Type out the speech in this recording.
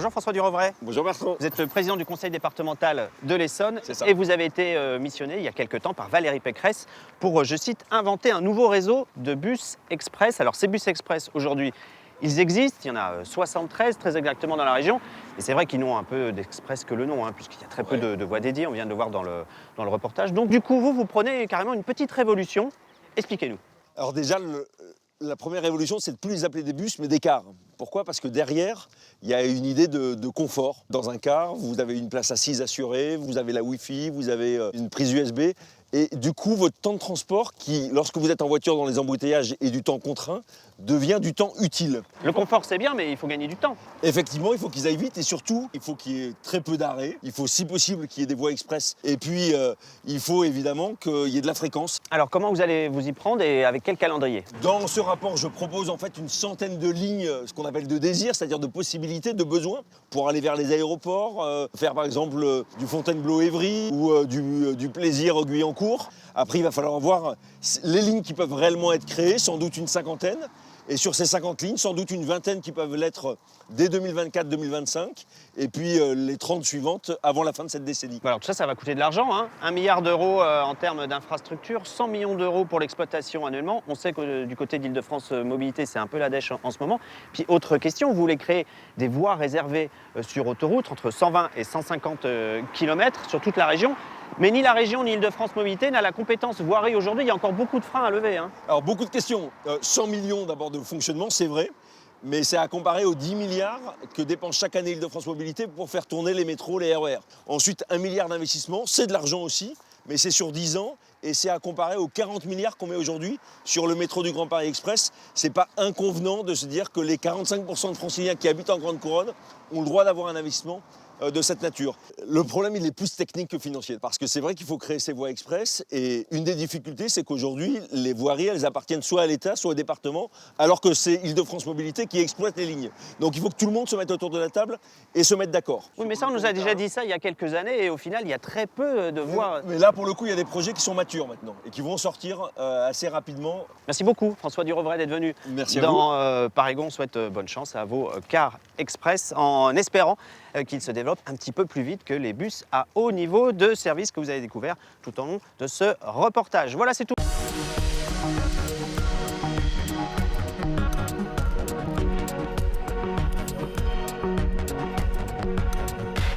Bonjour François Durovray. Bonjour Bertrand. Vous êtes le président du conseil départemental de l'Essonne C'est ça. et vous avez été missionné il y a quelques temps par Valérie Pécresse pour, je cite, inventer un nouveau réseau de bus express. Alors ces bus express aujourd'hui, ils existent, il y en a 73 très exactement dans la région. Et c'est vrai qu'ils n'ont un peu d'express que le nom, puisqu'il y a très peu de voies dédiées, on vient de le voir dans le reportage. Donc du coup, vous prenez carrément une petite révolution. Expliquez-nous. Alors déjà, la première révolution, c'est de plus les appeler des bus, mais des cars. Pourquoi? Parce que derrière, il y a une idée de confort. Dans un car, vous avez une place assise assurée, vous avez la Wi-Fi, vous avez une prise USB. Et du coup, votre temps de transport, qui, lorsque vous êtes en voiture dans les embouteillages et du temps contraint, devient du temps utile. Le confort, c'est bien, mais il faut gagner du temps. Effectivement, il faut qu'ils aillent vite et surtout, il faut qu'il y ait très peu d'arrêts. Il faut, si possible, qu'il y ait des voies express. Et puis, il faut évidemment qu'il y ait de la fréquence. Alors comment vous allez vous y prendre et avec quel calendrier? Dans ce rapport, je propose en fait une centaine de lignes, ce qu'on appelle de désirs, c'est-à-dire de possibilités, de besoins, pour aller vers les aéroports, faire par exemple du Fontainebleau-Évry ou du Plaisir-Guyancourt. Après, il va falloir voir les lignes qui peuvent réellement être créées, sans doute une cinquantaine. Et sur ces 50 lignes, sans doute une vingtaine qui peuvent l'être dès 2024-2025, et puis les 30 suivantes avant la fin de cette décennie. Alors tout ça, ça va coûter de l'argent, 1 milliard d'euros en termes d'infrastructures, 100 millions d'euros pour l'exploitation annuellement. On sait que du côté d'Île-de-France Mobilité, c'est un peu la dèche en ce moment. Puis autre question, vous voulez créer des voies réservées sur autoroute entre 120 et 150 km sur toute la région. Mais ni la région ni Île-de-France Mobilité n'a la compétence voirie aujourd'hui. Il y a encore beaucoup de freins à lever. Alors beaucoup de questions. 100 millions d'abord de fonctionnement, c'est vrai. Mais c'est à comparer aux 10 milliards que dépense chaque année Île-de-France Mobilité pour faire tourner les métros, les RER. Ensuite, 1 milliard d'investissements, c'est de l'argent aussi, mais c'est sur 10 ans. Et c'est à comparer aux 40 milliards qu'on met aujourd'hui sur le métro du Grand Paris Express. C'est pas inconvenant de se dire que les 45% de Franciliens qui habitent en Grande Couronne ont le droit d'avoir un investissement de cette nature. Le problème, il est plus technique que financier, parce que c'est vrai qu'il faut créer ces voies express, et une des difficultés, c'est qu'aujourd'hui, les voiries, elles appartiennent soit à l'État, soit au département, alors que c'est Île-de-France Mobilité qui exploite les lignes. Donc il faut que tout le monde se mette autour de la table et se mette d'accord. Oui, mais ça, on nous a déjà dit ça il y a quelques années, et au final, il y a très peu de voies. Mais là, pour le coup, il y a des projets qui sont matures maintenant, et qui vont sortir assez rapidement. Merci beaucoup, François Durovray, d'être venu Merci à dans Parégon. On souhaite bonne chance à vos cars express, en espérant qu'ils se développent un petit peu plus vite que les bus à haut niveau de service que vous avez découvert tout au long de ce reportage. Voilà, c'est tout.